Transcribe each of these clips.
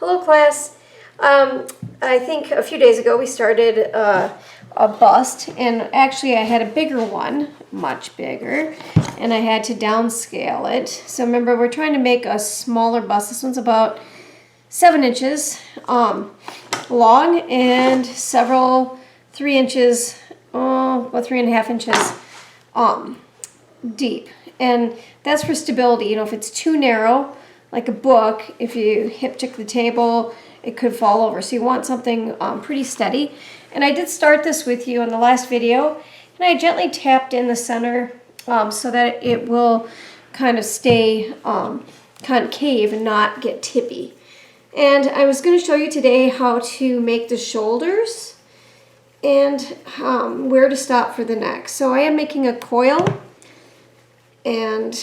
Hello class. I think a few days ago we started a bust, and actually I had a bigger one, much bigger, and I had to downscale it. So remember, we're trying to make a smaller bust. This one's about 7 inches long and several 3 inches, about 3.5 inches deep. And that's for stability. You know, if it's too narrow, like a book, if you hip check the table, it could fall over. So you want something pretty steady. And I did start this with you in the last video, and I gently tapped in the center so that it will kind of stay concave and not get tippy. And I was going to show you today how to make the shoulders and where to stop for the neck. So I am making a coil, and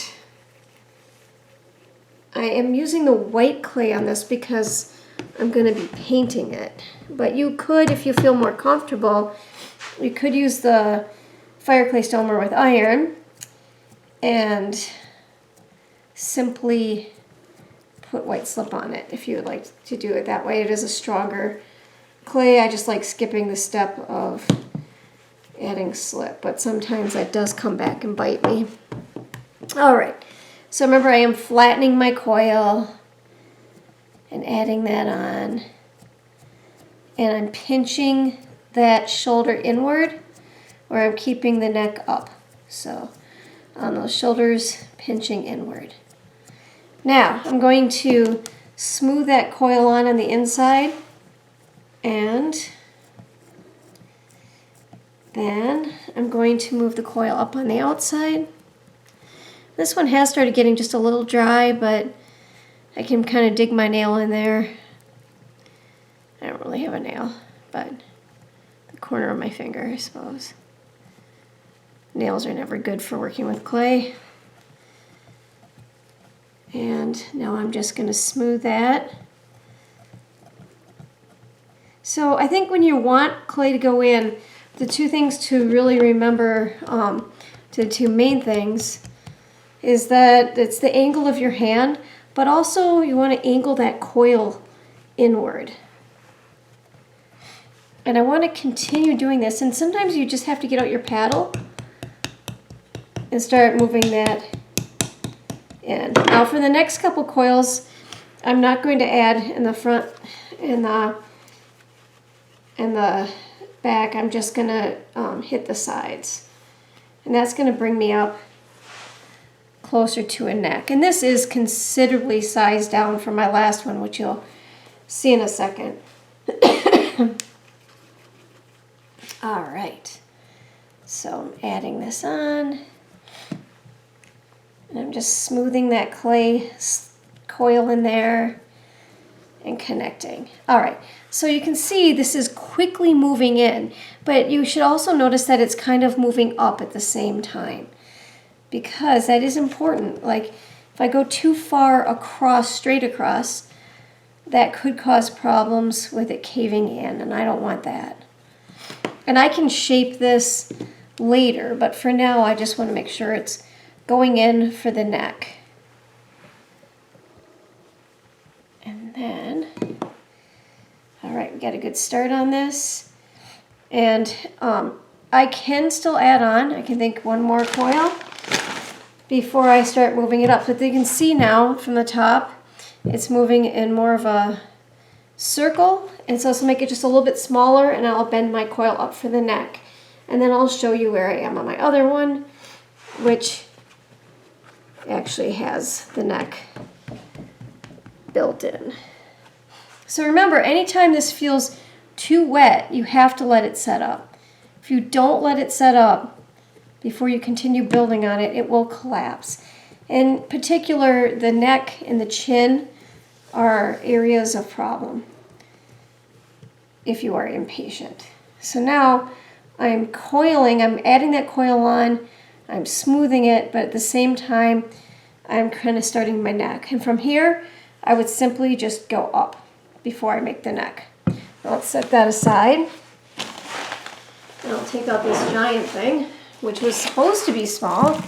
I am using the white clay on this because I'm going to be painting it. But you could, if you feel more comfortable, you could use the fire clay stoner with iron and simply put white slip on it if you would like to do it that way. It is a stronger clay. I just like skipping the step of adding slip, but sometimes that does come back and bite me. All right, so remember, I am flattening my coil and adding that on, and I'm pinching that shoulder inward where I'm keeping the neck up. So on those shoulders, pinching inward. Now I'm going to smooth that coil on the inside, and then I'm going to move the coil up on the outside. This one has started getting just a little dry, but I can kind of dig my nail in there. I don't really have a nail, but the corner of my finger, I suppose. Nails are never good for working with clay. And now I'm just going to smooth that. So I think when you want clay to go in, the two things to really remember, the two main things, is that it's the angle of your hand, but also you want to angle that coil inward. And I want to continue doing this, and sometimes you just have to get out your paddle and start moving that in. Now for the next couple coils, I'm not going to add in the front and the back. I'm just going to hit the sides, and that's going to bring me up closer to a neck. And this is considerably sized down from my last one, which you'll see in a second. All right, so I'm adding this on, and I'm just smoothing that clay coil in there and connecting. All right, so you can see this is quickly moving in, but you should also notice that it's kind of moving up at the same time, because that is important. Like if I go too far across, straight across, that could cause problems with it caving in, and I don't want that. And I can shape this later, but for now I just want to make sure it's going in for the neck. And then, all right, we got a good start on this. And I can still add on, I can think one more coil before I start moving it up. But you can see now from the top, it's moving in more of a circle. And so to make it just a little bit smaller, and I'll bend my coil up for the neck. And then I'll show you where I am on my other one, which actually has the neck built in. So remember, anytime this feels too wet, you have to let it set up. If you don't let it set up before you continue building on it, it will collapse. In particular, the neck and the chin are areas of problem if you are impatient. So now I'm coiling, I'm adding that coil on, I'm smoothing it, but at the same time, I'm kind of starting my neck. And from here, I would simply just go up before I make the neck. Now let's set that aside. And I'll take out this giant thing, which was supposed to be small,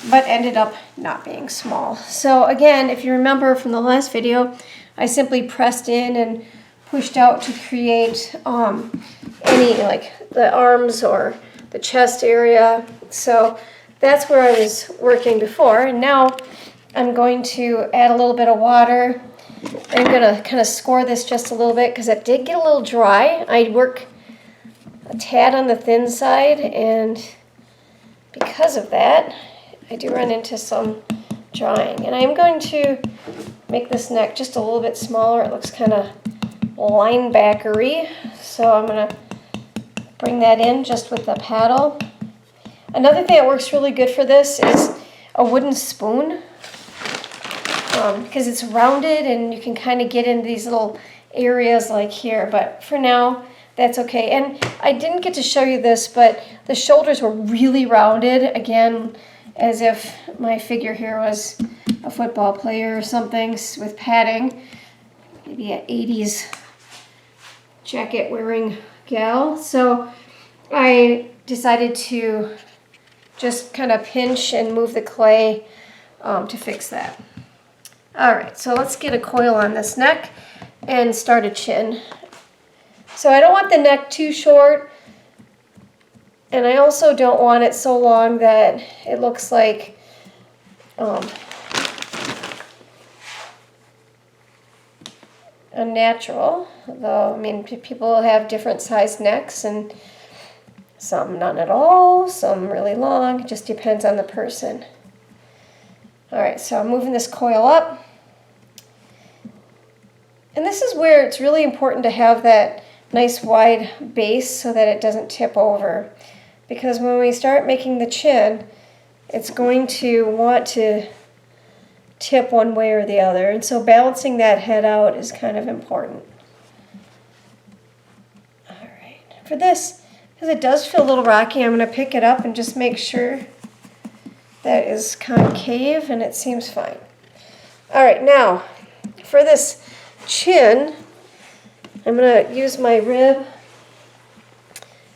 but ended up not being small. So again, if you remember from the last video, I simply pressed in and pushed out to create any, like the arms or the chest area. So that's where I was working before, and now I'm going to add a little bit of water. I'm gonna kind of score this just a little bit because it did get a little dry. I work a tad on the thin side, and because of that, I do run into some drying. And I'm going to make this neck just a little bit smaller. It looks kind of linebackery, so I'm gonna bring that in just with the paddle. Another thing that works really good for this is a wooden spoon, because it's rounded and you can kind of get into these little areas like here, but for now that's okay. And I didn't get to show you this, but the shoulders were really rounded, again, as if my figure here was a football player or something with padding, maybe an 80s jacket wearing gal. So I decided to just kind of pinch and move the clay to fix that. All right, so let's get a coil on this neck and start a chin. So I don't want the neck too short, and I also don't want it so long that it looks like unnatural. Though, I mean, people have different sized necks, and some none at all, some really long. It just depends on the person. All right, so I'm moving this coil up. And this is where it's really important to have that nice wide base so that it doesn't tip over. Because when we start making the chin, it's going to want to tip one way or the other. And so balancing that head out is kind of important. All right, for this, because it does feel a little rocky, I'm going to pick it up and just make sure that is concave, and it seems fine. All right, now for this chin, I'm going to use my rib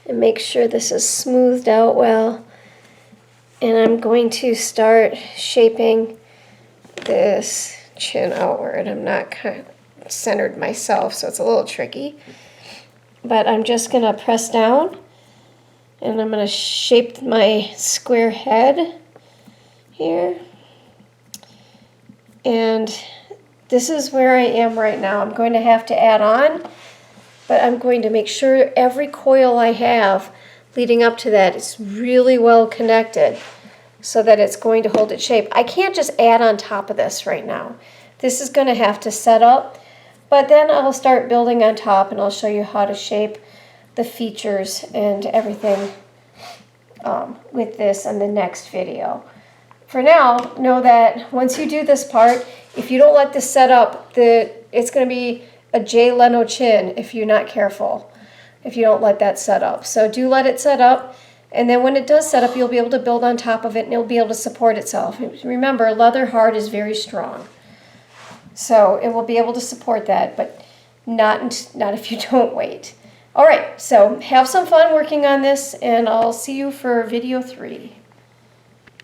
and make sure this is smoothed out well. And I'm going to start shaping this chin outward. I'm not kind of centered myself, so it's a little tricky. But I'm just going to press down, and I'm going to shape my square head here. And this is where I am right now. I'm going to have to add on, but I'm going to make sure every coil I have leading up to that is really well connected so that it's going to hold its shape. I can't just add on top of this right now. This is going to have to set up, but then I'll start building on top, and I'll show you how to shape the features and everything with this in the next video. For now, know that once you do this part, if you don't let this set up, it's going to be a Jay Leno chin if you're not careful, if you don't let that set up. So do let it set up, and then when it does set up, you'll be able to build on top of it, and it'll be able to support itself. Remember, leather hard is very strong, so it will be able to support that, but not if you don't wait. All right, so have some fun working on this, and I'll see you for video 3.